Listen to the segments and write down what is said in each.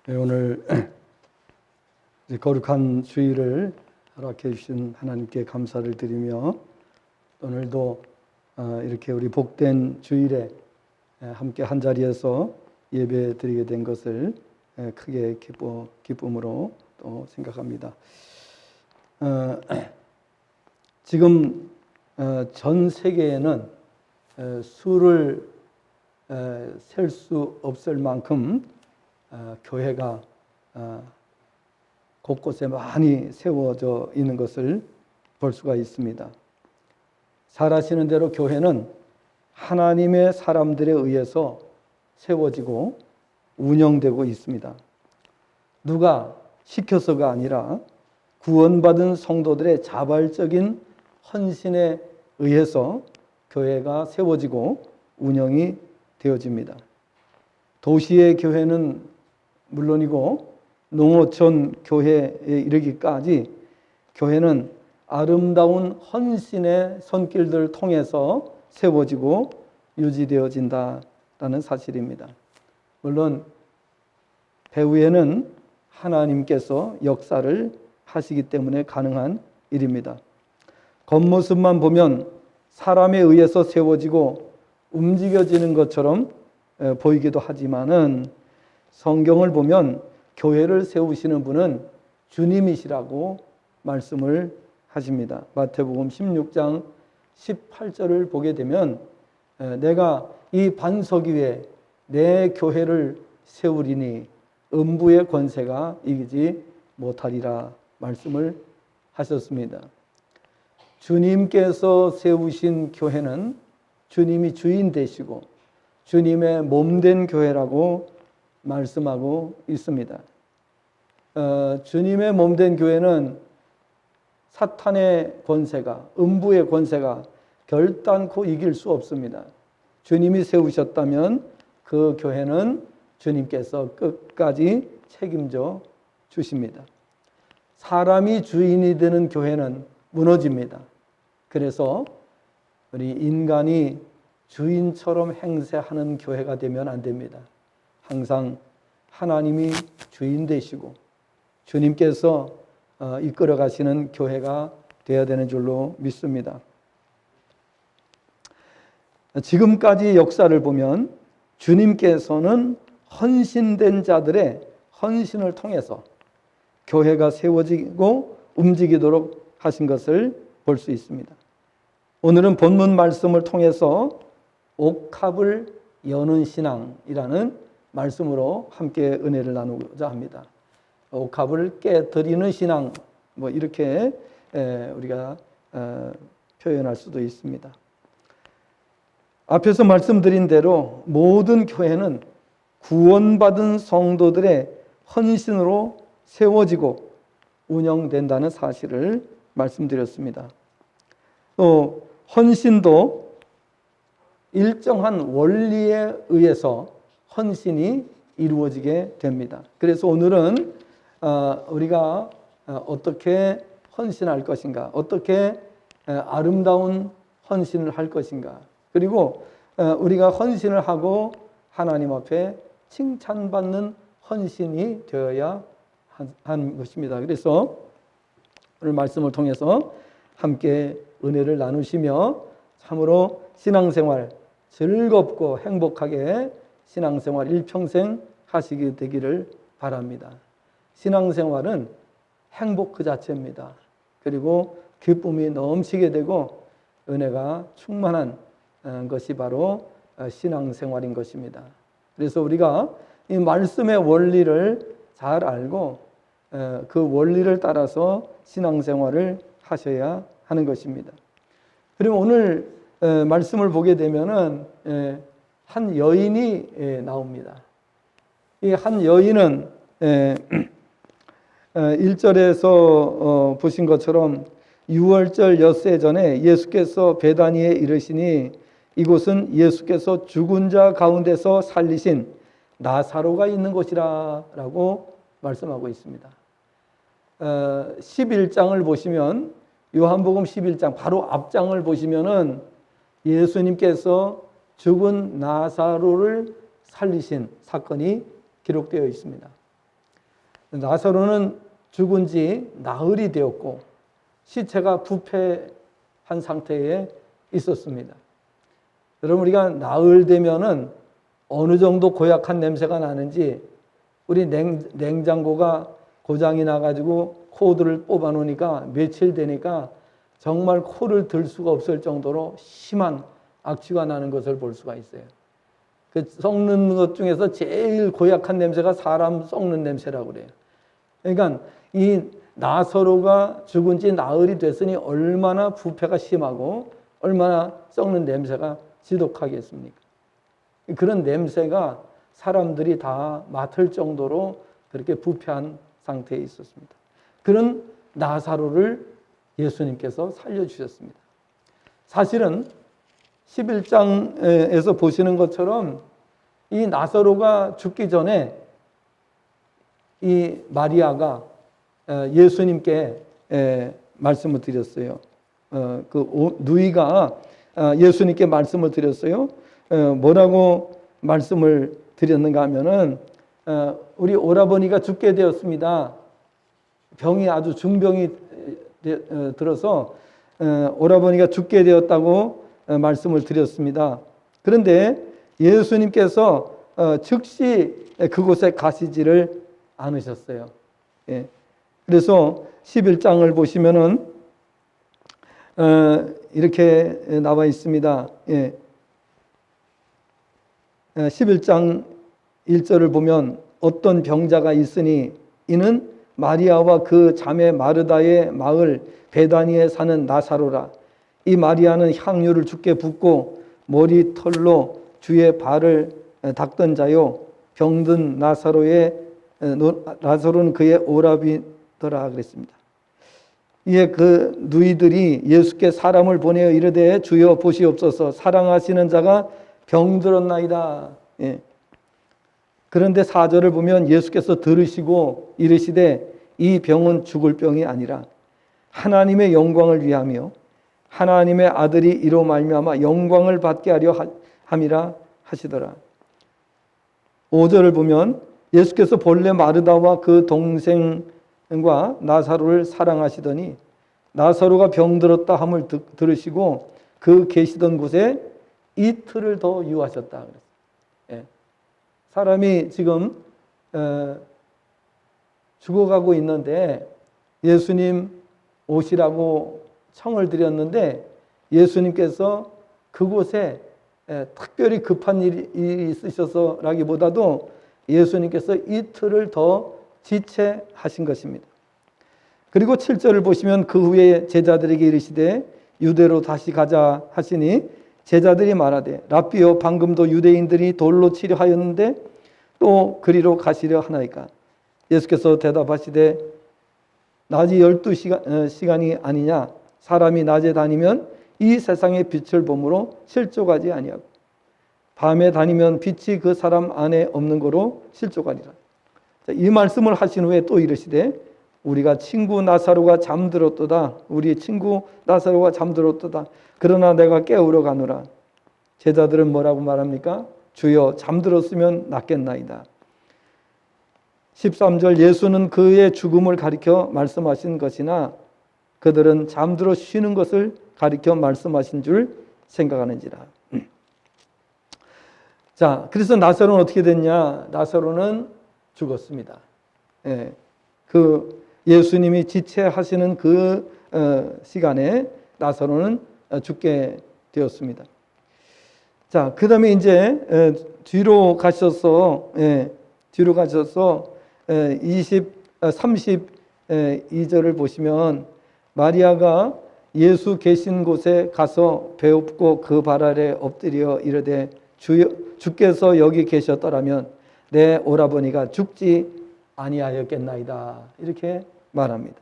네, 오늘 거룩한 주일을 허락해 주신 하나님께 감사를 드리며 오늘도 이렇게 우리 복된 주일에 함께 한 자리에서 예배 드리게 된 것을 크게 기쁨으로 또 생각합니다. 지금 전 세계에는 수를 셀 수 없을 만큼 교회가 곳곳에 많이 세워져 있는 것을 볼 수가 있습니다. 잘 아시는 대로 교회는 하나님의 사람들에 의해서 세워지고 운영되고 있습니다. 누가 시켜서가 아니라 구원받은 성도들의 자발적인 헌신에 의해서 교회가 세워지고 운영이 되어집니다. 도시의 교회는 물론이고 농어촌 교회에 이르기까지 교회는 아름다운 헌신의 손길들을 통해서 세워지고 유지되어진다라는 사실입니다. 물론 배후에는 하나님께서 역사를 하시기 때문에 가능한 일입니다. 겉모습만 보면 사람에 의해서 세워지고 움직여지는 것처럼 보이기도 하지만은 성경을 보면 교회를 세우시는 분은 주님이시라고 말씀을 하십니다. 마태복음 16장 18절을 보게 되면 내가 이 반석 위에 내 교회를 세우리니 음부의 권세가 이기지 못하리라 말씀을 하셨습니다. 주님께서 세우신 교회는 주님이 주인 되시고 주님의 몸된 교회라고 말씀하고 있습니다. 주님의 몸된 교회는 사탄의 권세가, 음부의 권세가 결단코 이길 수 없습니다. 주님이 세우셨다면 그 교회는 주님께서 끝까지 책임져 주십니다. 사람이 주인이 되는 교회는 무너집니다. 그래서 우리 인간이 주인처럼 행세하는 교회가 되면 안 됩니다. 항상 하나님이 주인 되시고 주님께서 이끌어 가시는 교회가 되어야 되는 줄로 믿습니다. 지금까지 역사를 보면 주님께서는 헌신된 자들의 헌신을 통해서 교회가 세워지고 움직이도록 하신 것을 볼 수 있습니다. 오늘은 본문 말씀을 통해서 옥합을 여는 신앙이라는 말씀으로 함께 은혜를 나누고자 합니다. 옥합을 깨뜨리는 신앙, 이렇게 우리가 표현할 수도 있습니다. 앞에서 말씀드린 대로 모든 교회는 구원받은 성도들의 헌신으로 세워지고 운영된다는 사실을 말씀드렸습니다. 또 헌신도 일정한 원리에 의해서 헌신이 이루어지게 됩니다. 그래서 오늘은 우리가 어떻게 헌신할 것인가, 어떻게 아름다운 헌신을 할 것인가, 그리고 우리가 헌신을 하고 하나님 앞에 칭찬받는 헌신이 되어야 하는 것입니다. 그래서 오늘 말씀을 통해서 함께 은혜를 나누시며 참으로 신앙생활 즐겁고 행복하게 신앙생활 일평생 하시게 되기를 바랍니다. 신앙생활은 행복 그 자체입니다. 그리고 기쁨이 넘치게 되고 은혜가 충만한 것이 바로 신앙생활인 것입니다. 그래서 우리가 이 말씀의 원리를 잘 알고 그 원리를 따라서 신앙생활을 하셔야 하는 것입니다. 그리고 오늘 말씀을 보게 되면은 한 여인이 나옵니다. 이 한 여인은 1절에서 보신 것처럼 6월절 엿새 전에 예수께서 베다니에 이르시니 이곳은 예수께서 죽은 자 가운데서 살리신 나사로가 있는 곳이라 라고 말씀하고 있습니다. 11장을 보시면 요한복음 11장 바로 앞장을 보시면은 예수님께서 죽은 나사로를 살리신 사건이 기록되어 있습니다. 나사로는 죽은 지 나흘이 되었고 시체가 부패한 상태에 있었습니다. 여러분, 우리가 나흘 되면은 어느 정도 고약한 냄새가 나는지, 우리 냉장고가 고장이 나가지고 코드를 뽑아 놓으니까 며칠 되니까 정말 코를 들 수가 없을 정도로 심한 악취가 나는 것을 볼 수가 있어요. 그 썩는 것 중에서 제일 고약한 냄새가 사람 썩는 냄새라고 그래요. 그러니까 이 나사로가 죽은 지 나흘이 됐으니 얼마나 부패가 심하고 얼마나 썩는 냄새가 지독하겠습니까? 그런 냄새가 사람들이 다 맡을 정도로 그렇게 부패한 상태에 있었습니다. 그런 나사로를 예수님께서 살려주셨습니다. 사실은 11장에서 보시는 것처럼 이 나사로가 죽기 전에 이 마리아가 예수님께 말씀을 드렸어요. 그 누이가 예수님께 말씀을 드렸어요. 뭐라고 말씀을 드렸는가 하면은, 우리 오라버니가 죽게 되었습니다. 병이 아주 중병이 들어서 오라버니가 죽게 되었다고 말씀을 드렸습니다. 그런데 예수님께서 즉시 그곳에 가시지를 않으셨어요. 예. 그래서 11장을 보시면은 이렇게 나와 있습니다. 예. 11장 1절을 보면 어떤 병자가 있으니 이는 마리아와 그 자매 마르다의 마을 베다니에 사는 나사로라. 이 마리아는 향유를 주께 붓고 머리털로 주의 발을 닦던 자요, 병든 나사로는 그의 오라비더라 그랬습니다. 이에 그 누이들이 예수께 사람을 보내어 이르되 주여 보시옵소서, 사랑하시는 자가 병들었나이다. 예. 그런데 4절을 보면 예수께서 들으시고 이르시되 이 병은 죽을 병이 아니라 하나님의 영광을 위하며 하나님의 아들이 이로 말미암아 영광을 받게 하려 함이라 하시더라. 5절을 보면 예수께서 본래 마르다와 그 동생과 나사로를 사랑하시더니 나사로가 병들었다 함을 들으시고 그 계시던 곳에 이틀을 더 유하셨다 그랬어요. 예. 사람이 지금 죽어가고 있는데 예수님 오시라고 청을 드렸는데 예수님께서 그곳에 특별히 급한 일이 있으셔서라기보다도 예수님께서 이틀을 더 지체하신 것입니다. 그리고 7절을 보시면 그 후에 제자들에게 이르시되 유대로 다시 가자 하시니 제자들이 말하되 랍비여 방금도 유대인들이 돌로 치려 하였는데 또 그리로 가시려 하나이까. 예수께서 대답하시되 낮이 12시간이 아니냐. 사람이 낮에 다니면 이 세상의 빛을 보므로 실족하지 아니하고 밤에 다니면 빛이 그 사람 안에 없는 거로 실족하리라. 이 말씀을 하신 후에 또 이르시되 우리가 친구 나사로가 잠들었도다. 우리 친구 나사로가 잠들었도다. 그러나 내가 깨우러 가노라. 제자들은 뭐라고 말합니까? 주여 잠들었으면 낫겠나이다. 13절 예수는 그의 죽음을 가리켜 말씀하신 것이나 그들은 잠들어 쉬는 것을 가리켜 말씀하신 줄 생각하는지라. 자, 그래서 나사로는 어떻게 됐냐? 나사로는 죽었습니다. 예, 그 예수님이 지체하시는 그 시간에 나사로는 죽게 되었습니다. 자, 그 다음에 이제 뒤로 가셔서 32절을 보시면 마리아가 예수 계신 곳에 가서 배웁고 그 발 아래 엎드려 이르되 주께서 여기 계셨더라면 내 오라버니가 죽지 아니하였겠나이다. 이렇게 말합니다.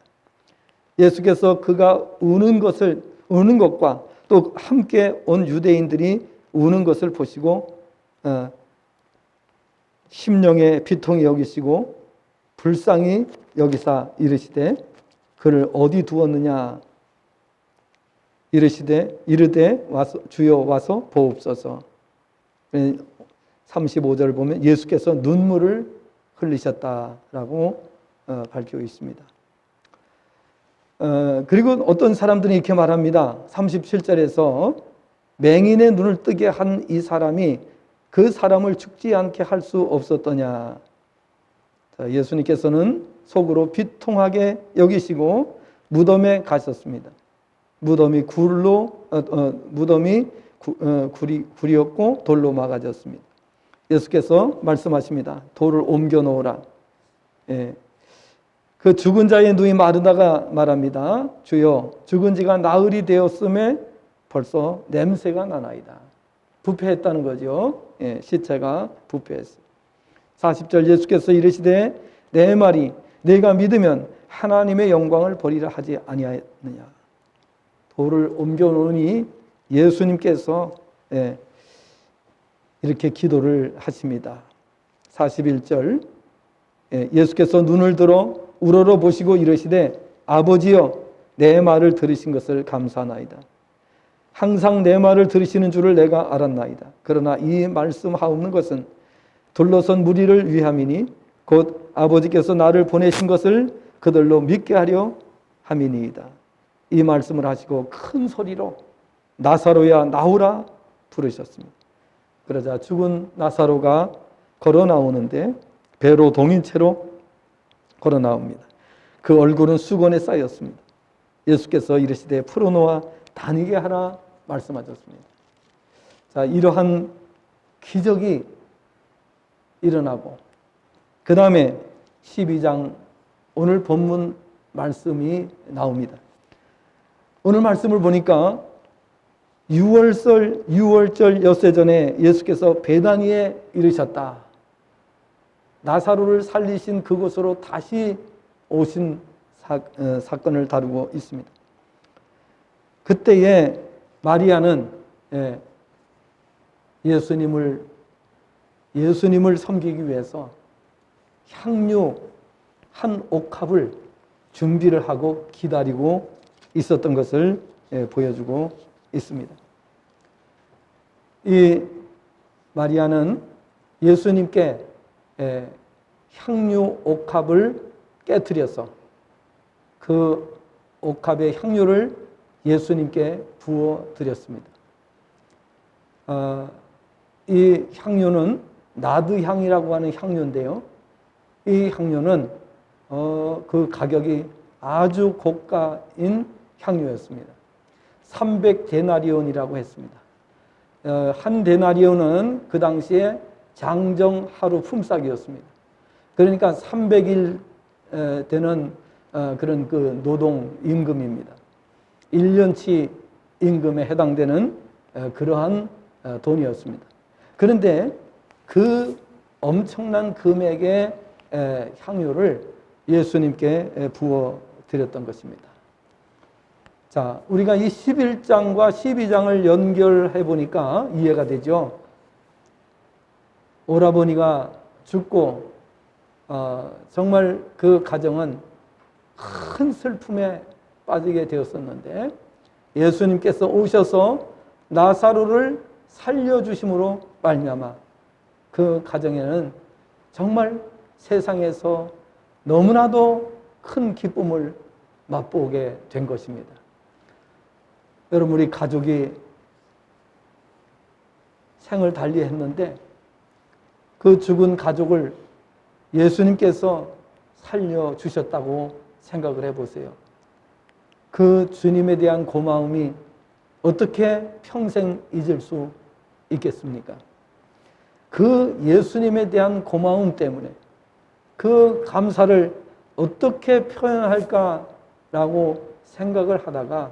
예수께서 그가 우는 것과 또 함께 온 유대인들이 우는 것을 보시고 심령의 비통이 여기시고 불쌍히 여기사 이르시되 그를 어디 두었느냐. 이르되 주여 와서 보옵소서. 35절을 보면 예수께서 눈물을 흘리셨다라고 밝히고 있습니다. 그리고 어떤 사람들이 이렇게 말합니다. 37절에서 맹인의 눈을 뜨게 한 이 사람이 그 사람을 죽지 않게 할 수 없었더냐. 자, 예수님께서는 속으로 비통하게 여기시고 무덤에 가셨습니다. 무덤이 굴이었고 돌로 막아졌습니다. 예수께서 말씀하십니다. 돌을 옮겨 놓으라. 예. 그 죽은 자의 눈이 마르다가 말합니다. 주여, 죽은 지가 나흘이 되었음에 벌써 냄새가 나나이다. 부패했다는 거죠. 예, 시체가 부패했어요. 40절 예수께서 이르시되 내 말이 내가 믿으면 하나님의 영광을 버리라 하지 아니하였느냐. 돌을 옮겨 놓으니 예수님께서 이렇게 기도를 하십니다. 41절 예수께서 눈을 들어 우러러 보시고 이르시되 아버지여 내 말을 들으신 것을 감사하나이다. 항상 내 말을 들으시는 줄을 내가 알았나이다. 그러나 이 말씀하옵는 것은 둘러선 무리를 위함이니 곧 아버지께서 나를 보내신 것을 그들로 믿게 하려 함이니이다. 이 말씀을 하시고 큰 소리로 나사로야 나오라 부르셨습니다. 그러자 죽은 나사로가 걸어 나오는데 배로 동인 채로 걸어 나옵니다. 그 얼굴은 수건에 쌓였습니다. 예수께서 이르시되 풀어놓아 다니게 하라 말씀하셨습니다. 자, 이러한 기적이 일어나고 그 다음에 12장 오늘 본문 말씀이 나옵니다. 오늘 말씀을 보니까 6월절 엿새 전에 예수께서 베다니에 이르셨다. 나사로를 살리신 그곳으로 다시 오신 사건을 다루고 있습니다. 그때에 마리아는 예수님을 섬기기 위해서 향유 한 옥합을 준비를 하고 기다리고 있었던 것을 보여주고 있습니다. 이 마리아는 예수님께 향유 옥합을 깨트려서 그 옥합의 향유를 예수님께 부어 드렸습니다. 이 향유는 나드향이라고 하는 향유인데요. 이 향유는 그 가격이 아주 고가인 향유였습니다. 300데나리온이라고 했습니다. 한 데나리온은 그 당시에 장정 하루 품삯이었습니다. 그러니까 300일 되는 그런 그 노동 임금입니다. 1년치 임금에 해당되는 그러한 돈이었습니다. 그런데 그 엄청난 금액의 향유를 예수님께 부어 드렸던 것입니다. 자, 우리가 이 11장과 12장을 연결해 보니까 이해가 되죠. 오라버니가 죽고 정말 그 가정은 큰 슬픔에 빠지게 되었었는데 예수님께서 오셔서 나사로를 살려주심으로 말미암아 그 가정에는 정말 세상에서 너무나도 큰 기쁨을 맛보게 된 것입니다. 여러분, 우리 가족이 생을 달리했는데 그 죽은 가족을 예수님께서 살려주셨다고 생각을 해보세요. 그 주님에 대한 고마움이 어떻게 평생 잊을 수 있겠습니까? 그 예수님에 대한 고마움 때문에 그 감사를 어떻게 표현할까라고 생각을 하다가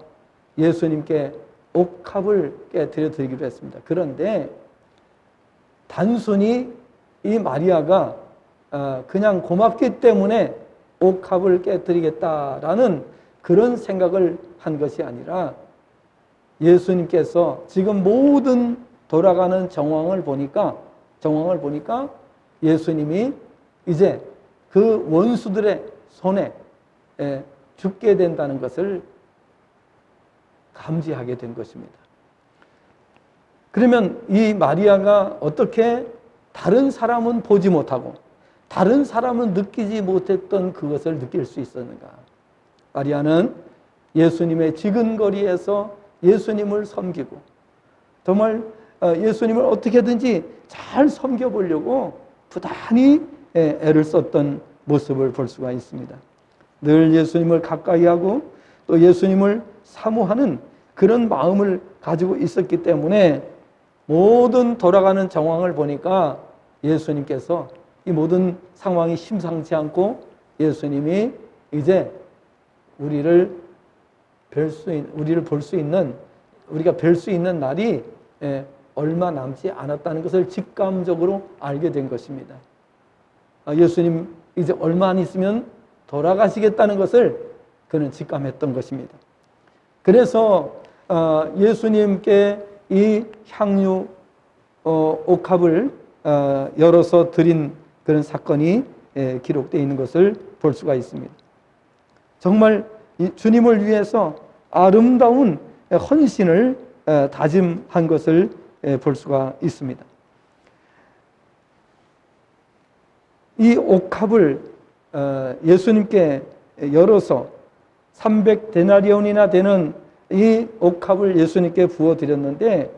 예수님께 옥합을 깨뜨려 드리기로 했습니다. 그런데 단순히 이 마리아가 그냥 고맙기 때문에 옥합을 깨뜨리겠다라는 그런 생각을 한 것이 아니라 예수님께서 지금 모든 돌아가는 정황을 보니까 예수님이 이제 그 원수들의 손에 죽게 된다는 것을 감지하게 된 것입니다. 그러면 이 마리아가 어떻게 다른 사람은 보지 못하고 다른 사람은 느끼지 못했던 그것을 느낄 수 있었는가? 마리아는 예수님의 지근거리에서 예수님을 섬기고 정말 예수님을 어떻게든지 잘 섬겨보려고 부단히 애를 썼던 모습을 볼 수가 있습니다. 늘 예수님을 가까이 하고 또 예수님을 사모하는 그런 마음을 가지고 있었기 때문에 모든 돌아가는 정황을 보니까 예수님께서 이 모든 상황이 심상치 않고 예수님이 이제 우리가 볼 수 있는 날이 얼마 남지 않았다는 것을 직감적으로 알게 된 것입니다. 예수님 이제 얼마 안 있으면 돌아가시겠다는 것을 그는 직감했던 것입니다. 그래서 예수님께 이 향유 옥합을 열어서 드린 그런 사건이 기록되어 있는 것을 볼 수가 있습니다. 정말 주님을 위해서 아름다운 헌신을 다짐한 것을 볼 수가 있습니다. 이 옥합을 예수님께 열어서 300데나리온이나 되는 이 옥합을 예수님께 부어드렸는데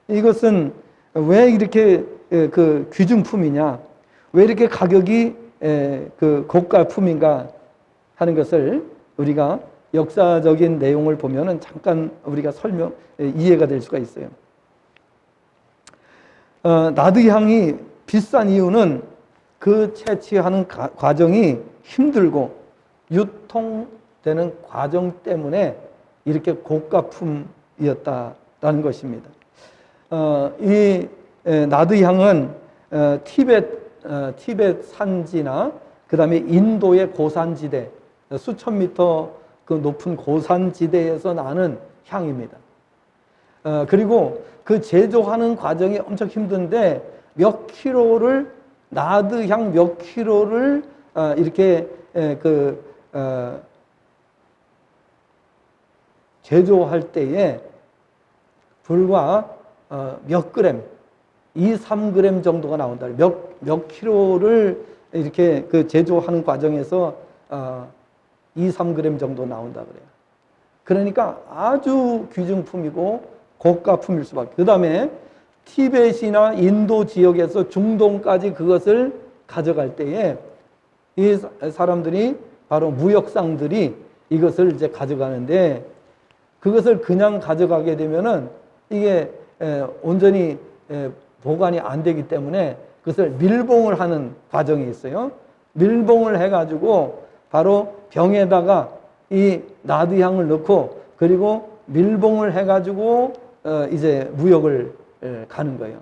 이것은 왜 이렇게 그 귀중품이냐, 왜 이렇게 가격이 그 고가품인가 하는 것을 우리가 역사적인 내용을 보면은 잠깐 우리가 이해가 될 수가 있어요. 나드향이 비싼 이유는 그 채취하는 과정이 힘들고 유통되는 과정 때문에 이렇게 고가품이었다라는 것입니다. 이 나드향은 티벳 산지나 그 다음에 인도의 고산지대, 수천 미터 그 높은 고산지대에서 나는 향입니다. 그리고 그 제조하는 과정이 엄청 힘든데 나드향 몇 킬로를 이렇게 제조할 때에 불과 몇 그램, 2, 3g 정도가 나온다. 몇 킬로를 이렇게 그 제조하는 과정에서 2, 3g 정도 나온다 그래요. 그러니까 아주 귀중품이고 고가품일 수밖에. 그 다음에 티벳이나 인도 지역에서 중동까지 그것을 가져갈 때에 이 사람들이 바로 무역상들이 이것을 이제 가져가는데 그것을 그냥 가져가게 되면은 이게 온전히 보관이 안 되기 때문에 그것을 밀봉을 하는 과정이 있어요. 밀봉을 해가지고 바로 병에다가 이 나드향을 넣고 그리고 밀봉을 해가지고 이제 무역을 가는 거예요.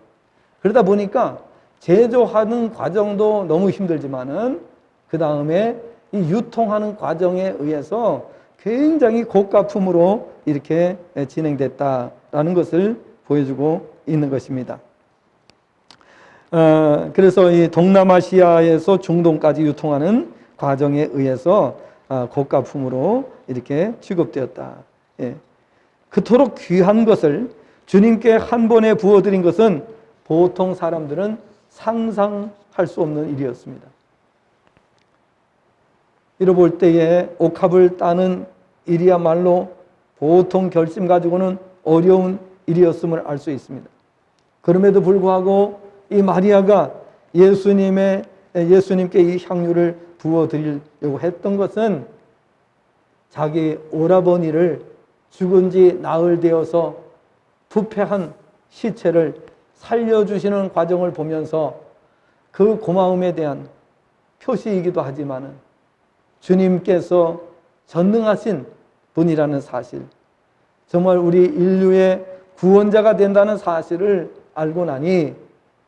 그러다 보니까 제조하는 과정도 너무 힘들지만은 그 다음에 이 유통하는 과정에 의해서 굉장히 고가품으로 이렇게 진행됐다라는 것을 보여주고 있는 것입니다. 그래서 이 동남아시아에서 중동까지 유통하는 과정에 의해서 고가품으로 이렇게 취급되었다. 예. 그토록 귀한 것을 주님께 한 번에 부어드린 것은 보통 사람들은 상상할 수 없는 일이었습니다. 이뤄볼 때에 옥합을 따는 일이야말로 보통 결심 가지고는 어려운 일이었음을 알 수 있습니다. 그럼에도 불구하고 이 마리아가 예수님께 이 향유를 부어드리려고 했던 것은 자기 오라버니를 죽은 지 나흘 되어서 부패한 시체를 살려주시는 과정을 보면서 그 고마움에 대한 표시이기도 하지만은 주님께서 전능하신 분이라는 사실, 정말 우리 인류의 구원자가 된다는 사실을 알고 나니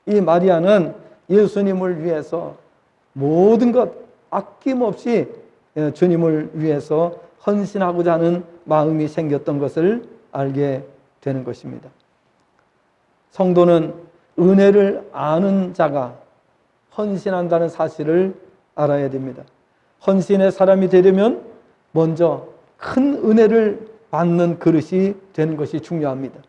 이 마리아는 예수님을 위해서 모든 것 아낌없이 주님을 위해서 헌신하고자 하는 마음이 생겼던 것을 알게 되는 것입니다. 성도는 은혜를 아는 자가 헌신한다는 사실을 알아야 됩니다. 헌신의 사람이 되려면 먼저 큰 은혜를 받는 그릇이 되는 것이 중요합니다.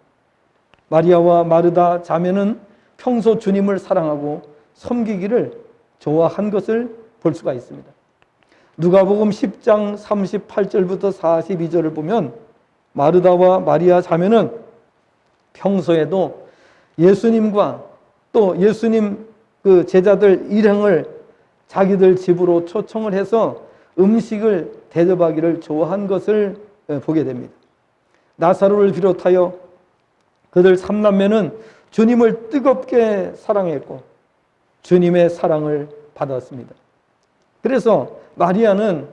마리아와 마르다 자매는 평소 주님을 사랑하고 섬기기를 좋아한 것을 볼 수가 있습니다. 누가복음 10장 38절부터 42절을 보면 마르다와 마리아 자매는 평소에도 예수님과 또 예수님 그 제자들 일행을 자기들 집으로 초청을 해서 음식을 대접하기를 좋아한 것을 보게 됩니다. 나사로를 비롯하여 그들 3남매는 주님을 뜨겁게 사랑했고 주님의 사랑을 받았습니다. 그래서 마리아는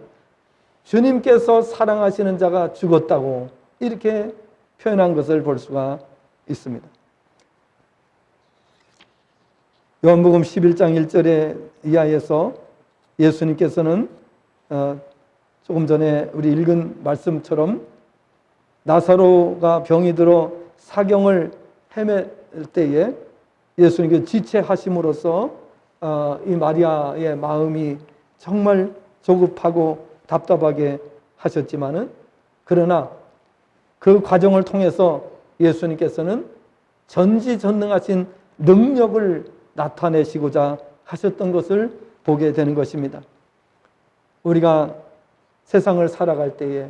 주님께서 사랑하시는 자가 죽었다고 이렇게 표현한 것을 볼 수가 있습니다. 요한복음 11장 1절에 이하에서 예수님께서는 조금 전에 우리 읽은 말씀처럼 나사로가 병이 들어 사경을 헤맬 때에 예수님께 지체하심으로써 이 마리아의 마음이 정말 조급하고 답답하게 하셨지만은 그러나 그 과정을 통해서 예수님께서는 전지전능하신 능력을 나타내시고자 하셨던 것을 보게 되는 것입니다. 우리가 세상을 살아갈 때에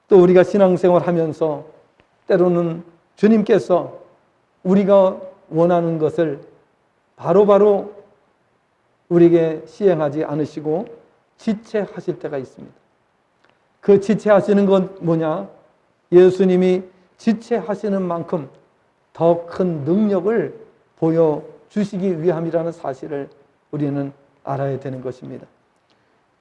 또 우리가 신앙생활 하면서 때로는 주님께서 우리가 원하는 것을 바로바로 우리에게 시행하지 않으시고 지체하실 때가 있습니다. 그 지체하시는 건 뭐냐? 예수님이 지체하시는 만큼 더 큰 능력을 보여주시기 위함이라는 사실을 우리는 알아야 되는 것입니다.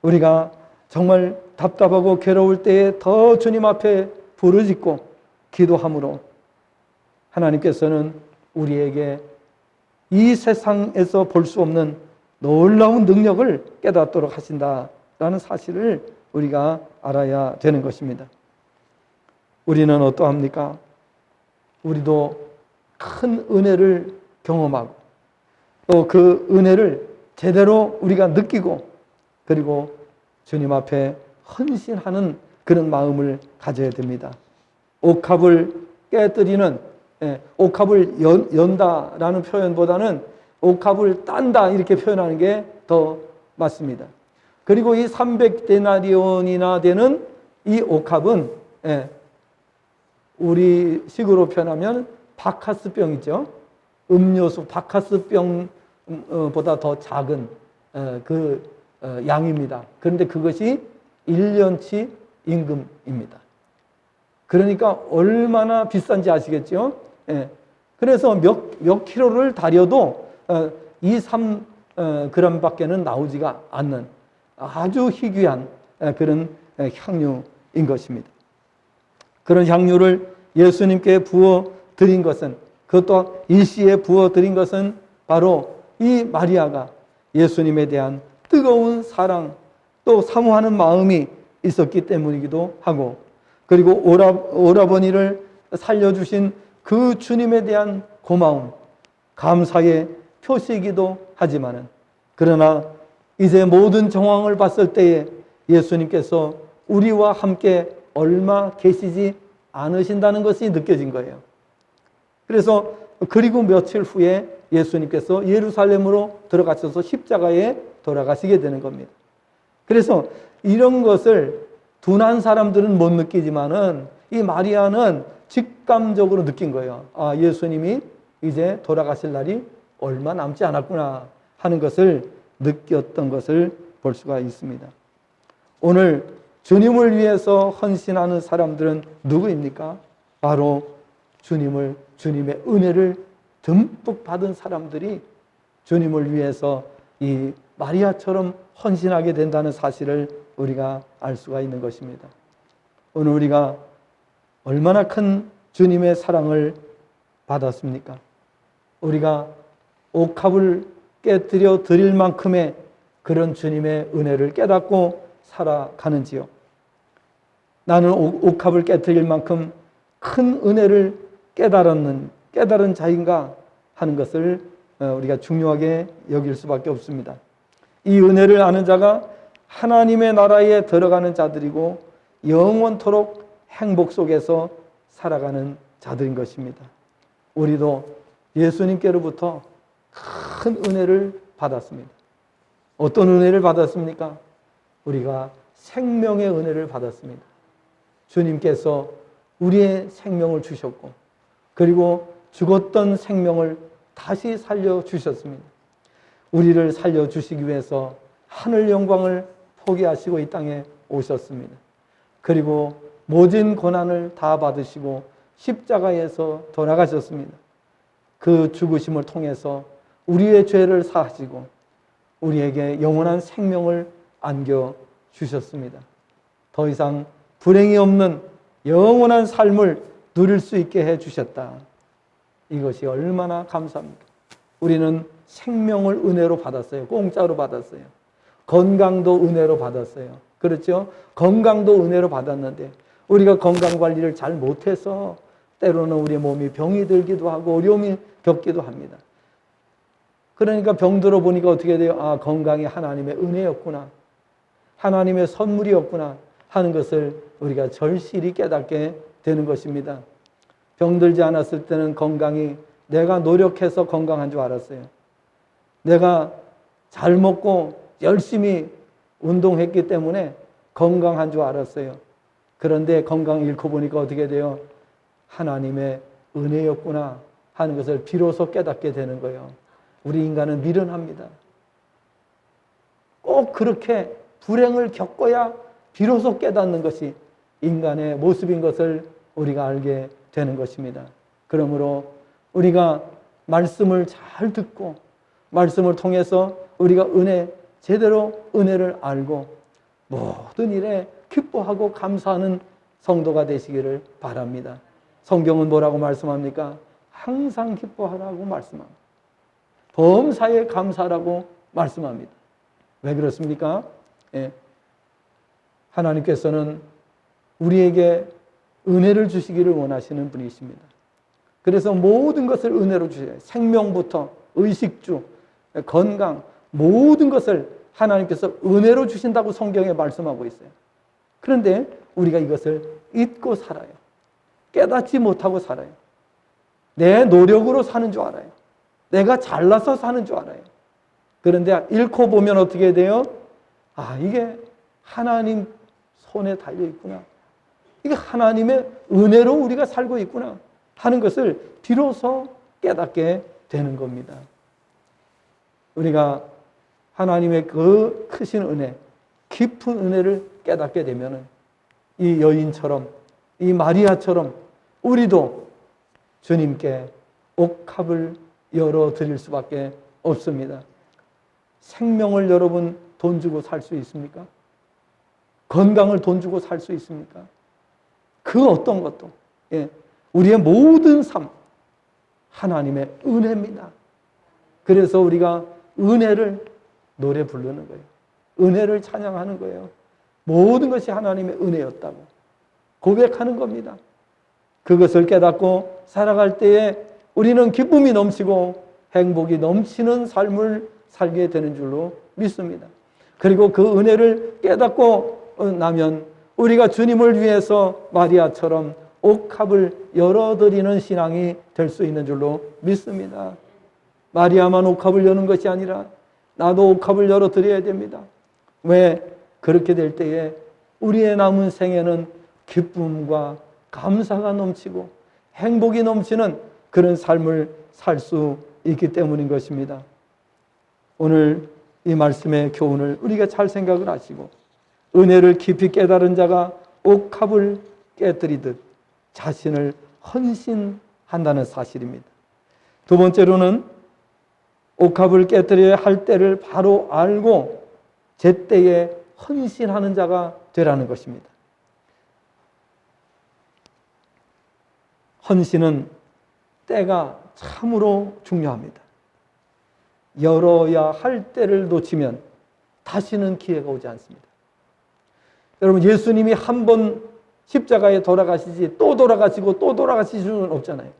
우리가 정말 답답하고 괴로울 때에 더 주님 앞에 부르짖고 기도함으로 하나님께서는 우리에게 이 세상에서 볼 수 없는 놀라운 능력을 깨닫도록 하신다라는 사실을 우리가 알아야 되는 것입니다. 우리는 어떠합니까? 우리도 큰 은혜를 경험하고 또 그 은혜를 제대로 우리가 느끼고 그리고 주님 앞에 헌신하는 그런 마음을 가져야 됩니다. 옥합을 깨뜨리는, 옥합을 연다라는 표현보다는 옥합을 딴다 이렇게 표현하는 게 더 맞습니다. 그리고 이 300데나리온이나 되는 이 옥합은 우리 식으로 표현하면 바카스병이죠. 음료수 바카스병보다 더 작은 양입니다. 그런데 그것이 1년치 임금입니다. 그러니까 얼마나 비싼지 아시겠죠? 그래서 몇 킬로를 다려도 3g 밖에는 나오지가 않는 아주 희귀한 그런 향유인 것입니다. 그런 향유를 예수님께 부어 드린 것은, 그것도 일시에 부어 드린 것은 바로 이 마리아가 예수님에 대한 뜨거운 사랑 또 사모하는 마음이 있었기 때문이기도 하고, 그리고 오라버니를 살려주신 그 주님에 대한 고마움, 감사의 표시이기도 하지만은, 그러나 이제 모든 정황을 봤을 때에 예수님께서 우리와 함께 얼마 계시지 않으신다는 것이 느껴진 거예요. 그래서 그리고 며칠 후에 예수님께서 예루살렘으로 들어가셔서 십자가에 돌아가시게 되는 겁니다. 그래서 이런 것을 둔한 사람들은 못 느끼지만은 이 마리아는 직감적으로 느낀 거예요. 아, 예수님이 이제 돌아가실 날이 얼마 남지 않았구나 하는 것을 느꼈던 것을 볼 수가 있습니다. 오늘 주님을 위해서 헌신하는 사람들은 누구입니까? 바로 주님의 은혜를 듬뿍 받은 사람들이 주님을 위해서 이 마리아처럼 헌신하게 된다는 사실을 우리가 알 수가 있는 것입니다. 오늘 우리가 얼마나 큰 주님의 사랑을 받았습니까? 우리가 옥합을 깨뜨려 드릴 만큼의 그런 주님의 은혜를 깨닫고 살아가는지요? 나는 옥합을 깨뜨릴 만큼 큰 은혜를 깨달은 자인가 하는 것을 우리가 중요하게 여길 수밖에 없습니다. 이 은혜를 아는 자가 하나님의 나라에 들어가는 자들이고 영원토록 행복 속에서 살아가는 자들인 것입니다. 우리도 예수님께로부터 큰 은혜를 받았습니다. 어떤 은혜를 받았습니까? 우리가 생명의 은혜를 받았습니다. 주님께서 우리의 생명을 주셨고, 그리고 죽었던 생명을 다시 살려주셨습니다. 우리를 살려주시기 위해서 하늘 영광을 포기하시고 이 땅에 오셨습니다. 그리고 모든 고난을 다 받으시고 십자가에서 돌아가셨습니다. 그 죽으심을 통해서 우리의 죄를 사하시고 우리에게 영원한 생명을 안겨주셨습니다. 더 이상 불행이 없는 영원한 삶을 누릴 수 있게 해주셨다. 이것이 얼마나 감사합니까? 우리는 생명을 은혜로 받았어요. 공짜로 받았어요. 건강도 은혜로 받았어요. 그렇죠? 건강도 은혜로 받았는데 우리가 건강관리를 잘 못해서 때로는 우리 몸이 병이 들기도 하고 어려움이 겪기도 합니다. 그러니까 병 들어보니까 어떻게 돼요? 아, 건강이 하나님의 은혜였구나. 하나님의 선물이었구나 하는 것을 우리가 절실히 깨닫게 되는 것입니다. 병들지 않았을 때는 건강이 내가 노력해서 건강한 줄 알았어요. 내가 잘 먹고 열심히 운동했기 때문에 건강한 줄 알았어요. 그런데 건강 잃고 보니까 어떻게 돼요? 하나님의 은혜였구나 하는 것을 비로소 깨닫게 되는 거예요. 우리 인간은 미련합니다. 꼭 그렇게 불행을 겪어야 비로소 깨닫는 것이 인간의 모습인 것을 우리가 알게 되는 것입니다. 그러므로 우리가 말씀을 잘 듣고 말씀을 통해서 우리가 제대로 은혜를 알고 모든 일에 기뻐하고 감사하는 성도가 되시기를 바랍니다. 성경은 뭐라고 말씀합니까? 항상 기뻐하라고 말씀합니다. 범사에 감사하라고 말씀합니다. 왜 그렇습니까? 예. 하나님께서는 우리에게 은혜를 주시기를 원하시는 분이십니다. 그래서 모든 것을 은혜로 주셔요. 생명부터 의식주, 건강, 모든 것을 하나님께서 은혜로 주신다고 성경에 말씀하고 있어요. 그런데 우리가 이것을 잊고 살아요. 깨닫지 못하고 살아요. 내 노력으로 사는 줄 알아요. 내가 잘나서 사는 줄 알아요. 그런데 잃고 보면 어떻게 돼요? 아, 이게 하나님 손에 달려 있구나. 이게 하나님의 은혜로 우리가 살고 있구나 하는 것을 비로소 깨닫게 되는 겁니다. 우리가 하나님의 그 크신 은혜, 깊은 은혜를 깨닫게 되면 이 여인처럼, 이 마리아처럼 우리도 주님께 옥합을 열어드릴 수밖에 없습니다. 생명을 여러분 돈 주고 살 수 있습니까? 건강을 돈 주고 살 수 있습니까? 그 어떤 것도, 예, 우리의 모든 삶 하나님의 은혜입니다. 그래서 우리가 은혜를 노래 부르는 거예요. 은혜를 찬양하는 거예요. 모든 것이 하나님의 은혜였다고 고백하는 겁니다. 그것을 깨닫고 살아갈 때에 우리는 기쁨이 넘치고 행복이 넘치는 삶을 살게 되는 줄로 믿습니다. 그리고 그 은혜를 깨닫고 나면 우리가 주님을 위해서 마리아처럼 옥합을 열어드리는 신앙이 될 수 있는 줄로 믿습니다. 마리아만 옥합을 여는 것이 아니라 나도 옥합을 열어드려야 됩니다. 왜? 그렇게 될 때에 우리의 남은 생에는 기쁨과 감사가 넘치고 행복이 넘치는 그런 삶을 살 수 있기 때문인 것입니다. 오늘 이 말씀의 교훈을 우리가 잘 생각을 하시고 은혜를 깊이 깨달은 자가 옥합을 깨뜨리듯 자신을 헌신한다는 사실입니다. 두 번째로는 옥합을 깨뜨려야 할 때를 바로 알고 제때에 헌신하는 자가 되라는 것입니다. 헌신은 때가 참으로 중요합니다. 열어야 할 때를 놓치면 다시는 기회가 오지 않습니다. 여러분, 예수님이 한 번 십자가에 돌아가시지 또 돌아가시고 또 돌아가실 수는 없잖아요.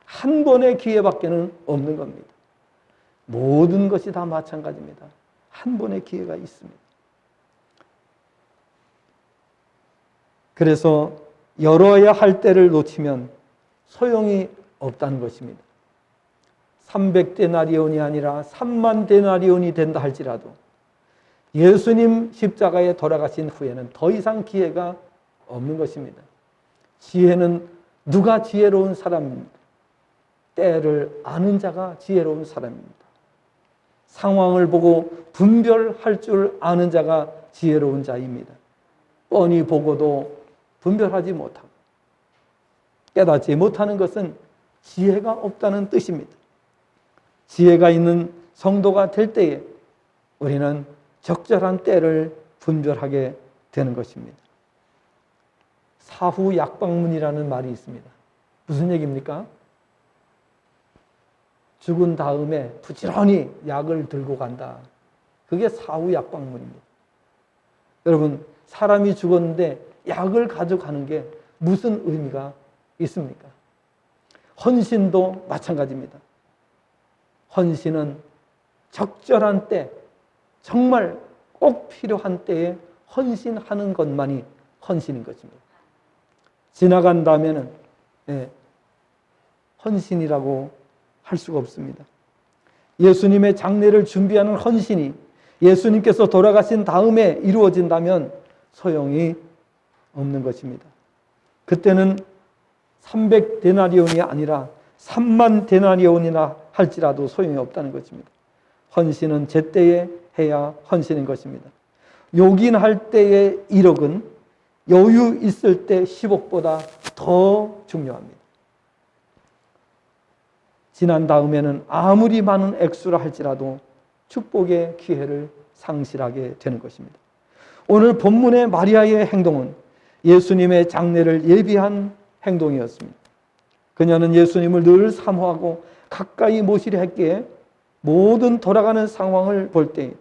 한 번의 기회밖에는 없는 겁니다. 모든 것이 다 마찬가지입니다. 한 번의 기회가 있습니다. 그래서 열어야 할 때를 놓치면 소용이 없다는 것입니다. 300데나리온이 아니라 3만 데나리온이 된다 할지라도 예수님 십자가에 돌아가신 후에는 더 이상 기회가 없는 것입니다. 지혜는 누가 지혜로운 사람입니다. 때를 아는 자가 지혜로운 사람입니다. 상황을 보고 분별할 줄 아는 자가 지혜로운 자입니다. 뻔히 보고도 분별하지 못하고 깨닫지 못하는 것은 지혜가 없다는 뜻입니다. 지혜가 있는 성도가 될 때에 우리는 적절한 때를 분별하게 되는 것입니다. 사후약방문이라는 말이 있습니다. 무슨 얘기입니까? 죽은 다음에 부지런히 약을 들고 간다. 그게 사후약방문입니다. 여러분, 사람이 죽었는데 약을 가져가는 게 무슨 의미가 있습니까? 헌신도 마찬가지입니다. 헌신은 적절한 때, 정말 꼭 필요한 때에 헌신하는 것만이 헌신인 것입니다. 지나간 다음에는 헌신이라고 할 수가 없습니다. 예수님의 장례를 준비하는 헌신이 예수님께서 돌아가신 다음에 이루어진다면 소용이 없는 것입니다. 그때는 300데나리온이 아니라 3만 데나리온이나 할지라도 소용이 없다는 것입니다. 헌신은 제때에 해야 헌신인 것입니다. 요긴할 때의 1억은 여유 있을 때 10억보다 더 중요합니다. 지난 다음에는 아무리 많은 액수라 할지라도 축복의 기회를 상실하게 되는 것입니다. 오늘 본문의 마리아의 행동은 예수님의 장례를 예비한 행동이었습니다. 그녀는 예수님을 늘 사모하고 가까이 모시려 했기에 모든 돌아가는 상황을 볼 때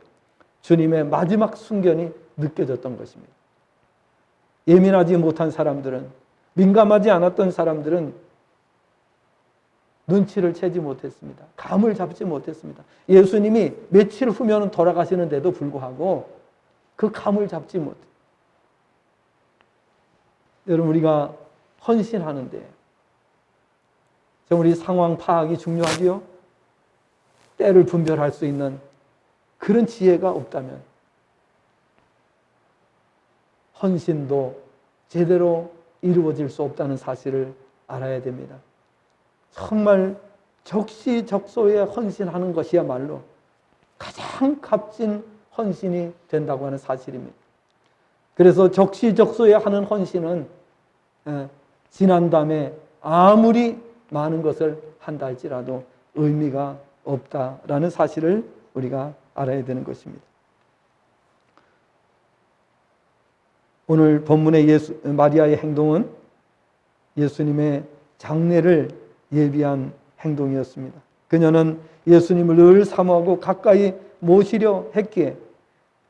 주님의 마지막 순견이 느껴졌던 것입니다. 예민하지 못한 사람들은, 민감하지 않았던 사람들은 눈치를 채지 못했습니다. 감을 잡지 못했습니다. 예수님이 며칠 후면 돌아가시는데도 불구하고 그 감을 잡지 못해요. 여러분, 우리가 헌신하는데 우리 상황 파악이 중요하지요. 때를 분별할 수 있는 그런 지혜가 없다면 헌신도 제대로 이루어질 수 없다는 사실을 알아야 됩니다. 정말 적시적소에 헌신하는 것이야말로 가장 값진 헌신이 된다고 하는 사실입니다. 그래서 적시적소에 하는 헌신은 지난 다음에 아무리 많은 것을 한다 할지라도 의미가 없다라는 사실을 우리가 알아야 되는 것입니다. 오늘 본문의 마리아의 행동은 예수님의 장례를 예비한 행동이었습니다. 그녀는 예수님을 늘 사모하고 가까이 모시려 했기에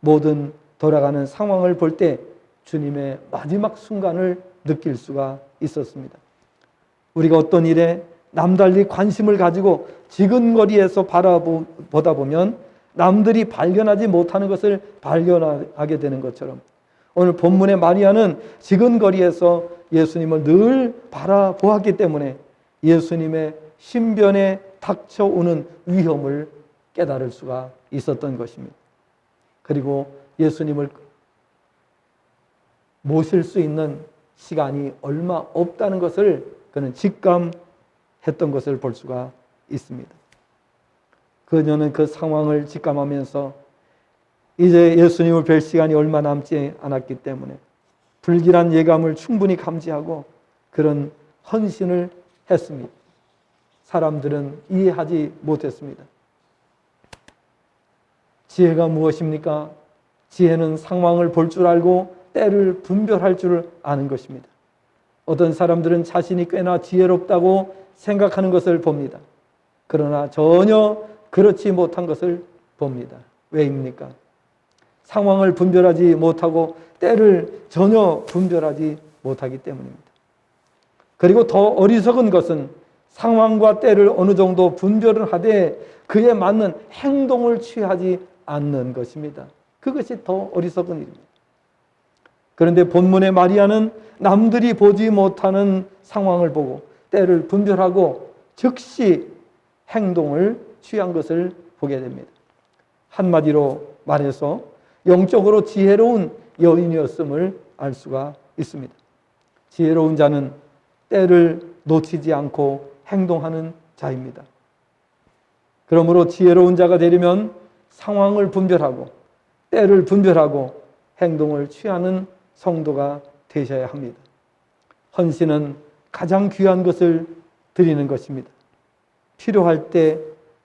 모든 돌아가는 상황을 볼 때 주님의 마지막 순간을 느낄 수가 있었습니다. 우리가 어떤 일에 남달리 관심을 가지고 지근거리에서 바라보다 보면 남들이 발견하지 못하는 것을 발견하게 되는 것처럼 오늘 본문의 마리아는 지근거리에서 예수님을 늘 바라보았기 때문에 예수님의 신변에 닥쳐오는 위험을 깨달을 수가 있었던 것입니다. 그리고 예수님을 모실 수 있는 시간이 얼마 없다는 것을 그는 직감했던 것을 볼 수가 있습니다. 그녀는 그 상황을 직감하면서 이제 예수님을 뵐 시간이 얼마 남지 않았기 때문에 불길한 예감을 충분히 감지하고 그런 헌신을 했습니다. 사람들은 이해하지 못했습니다. 지혜가 무엇입니까? 지혜는 상황을 볼 줄 알고 때를 분별할 줄 아는 것입니다. 어떤 사람들은 자신이 꽤나 지혜롭다고 생각하는 것을 봅니다. 그러나 전혀 그렇지 못한 것을 봅니다. 왜입니까? 상황을 분별하지 못하고 때를 전혀 분별하지 못하기 때문입니다. 그리고 더 어리석은 것은 상황과 때를 어느 정도 분별을 하되 그에 맞는 행동을 취하지 않는 것입니다. 그것이 더 어리석은 일입니다. 그런데 본문의 마리아는 남들이 보지 못하는 상황을 보고 때를 분별하고 즉시 행동을 취한 것을 보게 됩니다. 한마디로 말해서 영적으로 지혜로운 여인이었음을 알 수가 있습니다. 지혜로운 자는 때를 놓치지 않고 행동하는 자입니다. 그러므로 지혜로운 자가 되려면 상황을 분별하고 때를 분별하고 행동을 취하는 성도가 되셔야 합니다. 헌신은 가장 귀한 것을 드리는 것입니다. 필요할 때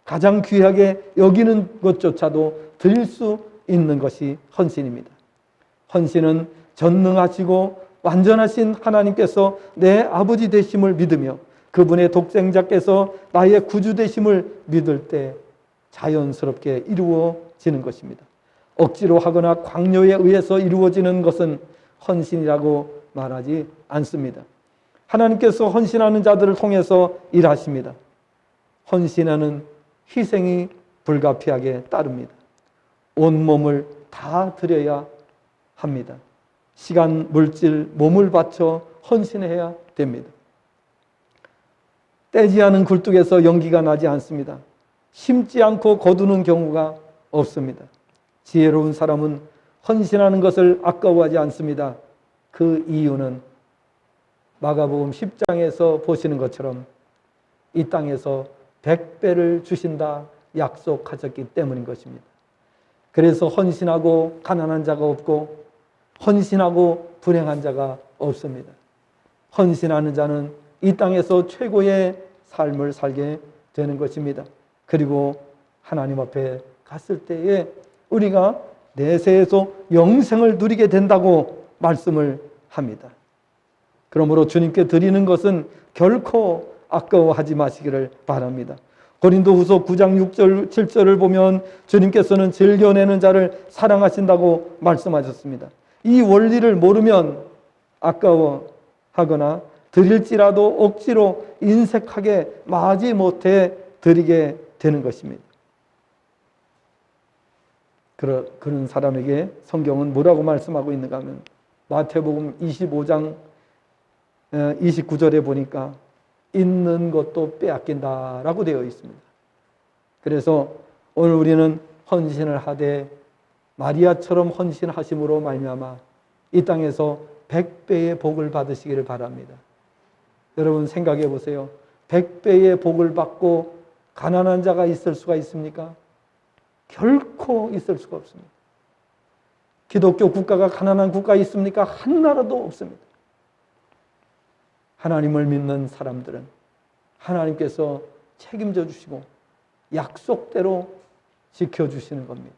가장 귀하게 여기는 것조차도 드릴 수 있는 것이 헌신입니다. 헌신은 전능하시고 완전하신 하나님께서 내 아버지 되심을 믿으며 그분의 독생자께서 나의 구주 되심을 믿을 때 자연스럽게 이루어지는 것입니다. 억지로 하거나 강요에 의해서 이루어지는 것은 헌신이라고 말하지 않습니다. 하나님께서 헌신하는 자들을 통해서 일하십니다. 헌신하는 희생이 불가피하게 따릅니다. 온몸을 다 드려야 합니다. 시간, 물질, 몸을 바쳐 헌신해야 됩니다. 떼지 않은 굴뚝에서 연기가 나지 않습니다. 심지 않고 거두는 경우가 없습니다. 지혜로운 사람은 헌신하는 것을 아까워하지 않습니다. 그 이유는 마가복음 10장에서 보시는 것처럼 이 땅에서 100배를 주신다 약속하셨기 때문인 것입니다. 그래서 헌신하고 가난한 자가 없고 헌신하고 불행한 자가 없습니다. 헌신하는 자는 이 땅에서 최고의 삶을 살게 되는 것입니다. 그리고 하나님 앞에 갔을 때에 우리가 내세에서 영생을 누리게 된다고 말씀을 합니다. 그러므로 주님께 드리는 것은 결코 아까워하지 마시기를 바랍니다. 고린도후서 9장 6절 7절을 보면 주님께서는 즐겨내는 자를 사랑하신다고 말씀하셨습니다. 이 원리를 모르면 아까워하거나 드릴지라도 억지로 인색하게 마지 못해 드리게 되는 것입니다. 그런 사람에게 성경은 뭐라고 말씀하고 있는가 하면 마태복음 25장 29절에 보니까 있는 것도 빼앗긴다라고 되어 있습니다. 그래서 오늘 우리는 헌신을 하되 마리아처럼 헌신하심으로 말미암아 이 땅에서 100배의 복을 받으시기를 바랍니다. 여러분 생각해 보세요. 100배의 복을 받고 가난한 자가 있을 수가 있습니까? 결코 있을 수가 없습니다. 기독교 국가가 가난한 국가에 있습니까? 한 나라도 없습니다. 하나님을 믿는 사람들은 하나님께서 책임져 주시고 약속대로 지켜주시는 겁니다.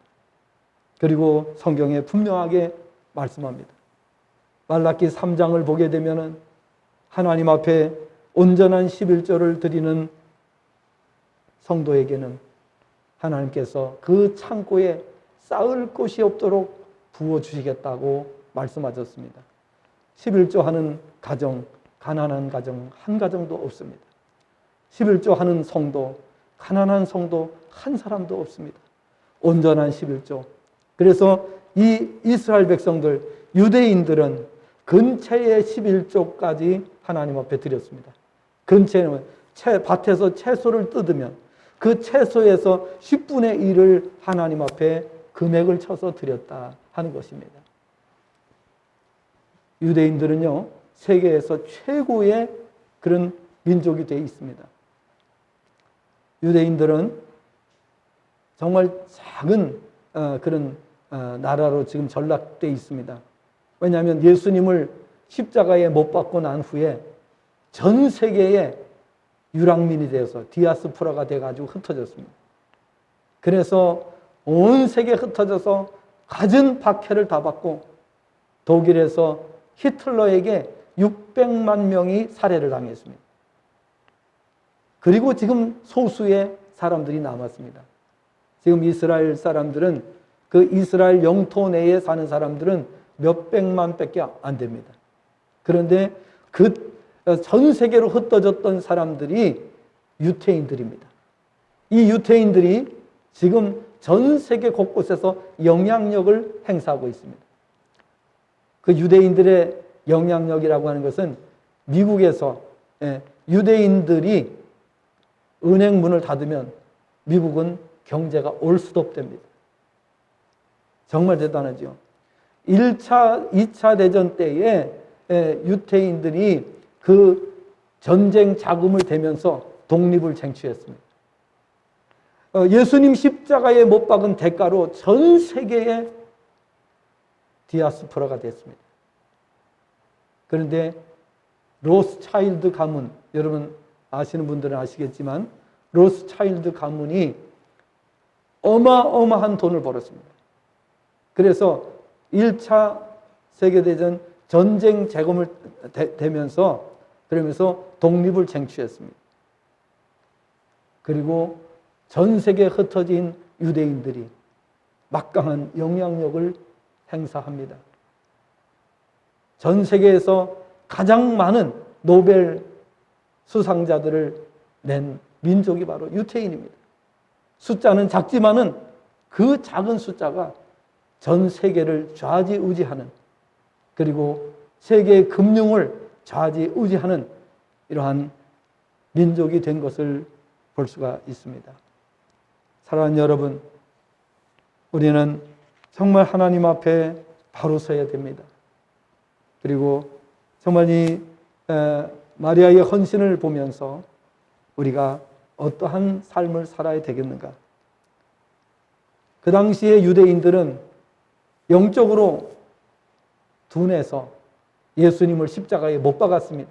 그리고 성경에 분명하게 말씀합니다. 말라기 3장을 보게 되면 하나님 앞에 온전한 11조를 드리는 성도에게는 하나님께서 그 창고에 쌓을 곳이 없도록 부어주시겠다고 말씀하셨습니다. 11조 하는 가정, 가난한 가정 한 가정도 없습니다. 11조 하는 성도, 가난한 성도 한 사람도 없습니다. 온전한 11조. 그래서 이 이스라엘 백성들, 유대인들은 근처의 11조까지 하나님 앞에 드렸습니다. 근처에는 밭에서 채소를 뜯으면 그 채소에서 10분의 1을 하나님 앞에 금액을 쳐서 드렸다 하는 것입니다. 유대인들은요, 세계에서 최고의 그런 민족이 되어 있습니다. 유대인들은 정말 작은 그런 나라로 지금 전락되어 있습니다. 왜냐하면 예수님을 십자가에 못 박고 난 후에 전 세계에 유랑민이 되어서 디아스포라가 돼가지고 흩어졌습니다. 그래서 온 세계에 흩어져서 갖은 박해를 다 받고 독일에서 히틀러에게 600만 명이 살해를 당했습니다. 그리고 지금 소수의 사람들이 남았습니다. 지금 이스라엘 사람들은 그 이스라엘 영토 내에 사는 사람들은 몇백만 밖에 안 됩니다. 그런데 그 전 세계로 흩어졌던 사람들이 유태인들입니다. 이 유태인들이 지금 전 세계 곳곳에서 영향력을 행사하고 있습니다. 그 유대인들의 영향력이라고 하는 것은 미국에서 유대인들이 은행 문을 닫으면 미국은 경제가 올스톱됩니다. 정말 대단하죠. 1차, 2차 대전 때에 유태인들이 그 전쟁 자금을 대면서 독립을 쟁취했습니다. 예수님 십자가에 못 박은 대가로 전 세계의 디아스포라가 됐습니다. 그런데 로스차일드 가문, 여러분 아시는 분들은 아시겠지만 로스차일드 가문이 어마어마한 돈을 벌었습니다. 그래서 1차 세계대전 전쟁 자금을 대면서 그러면서 독립을 쟁취했습니다. 그리고 전 세계에 흩어진 유대인들이 막강한 영향력을 행사합니다. 전 세계에서 가장 많은 노벨 수상자들을 낸 민족이 바로 유태인입니다. 숫자는 작지만은 그 작은 숫자가 전 세계를 좌지우지하는, 그리고 세계의 금융을 좌지우지하는 이러한 민족이 된 것을 볼 수가 있습니다. 사랑하는 여러분, 우리는 정말 하나님 앞에 바로 서야 됩니다. 그리고 정말 이 마리아의 헌신을 보면서 우리가 어떠한 삶을 살아야 되겠는가? 그 당시에 유대인들은 영적으로 둔해서 예수님을 십자가에 못 박았습니다.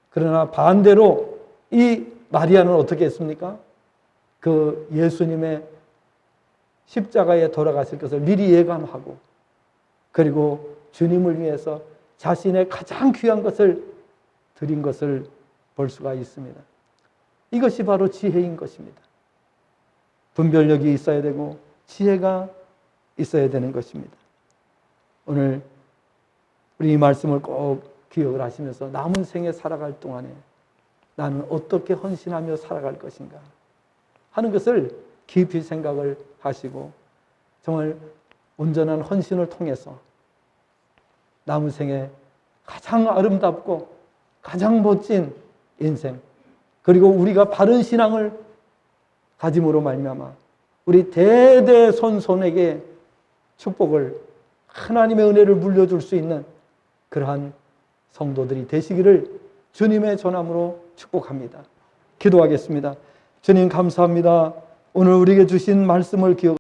그러나 반대로 이 마리아는 어떻게 했습니까? 그 예수님의 십자가에 돌아가실 것을 미리 예감하고, 그리고 주님을 위해서 자신의 가장 귀한 것을 드린 것을 볼 수가 있습니다. 이것이 바로 지혜인 것입니다. 분별력이 있어야 되고 지혜가 있어야 되는 것입니다. 오늘 우리 이 말씀을 꼭 기억을 하시면서 남은 생에 살아갈 동안에 나는 어떻게 헌신하며 살아갈 것인가 하는 것을 깊이 생각을 하시고, 정말 온전한 헌신을 통해서 남은 생에 가장 아름답고 가장 멋진 인생, 그리고 우리가 바른 신앙을 가짐으로 말미암아 우리 대대손손에게 축복을, 하나님의 은혜를 물려줄 수 있는 그러한 성도들이 되시기를 주님의 전함으로 축복합니다. 기도하겠습니다. 주님 감사합니다. 오늘 우리에게 주신 말씀을 기억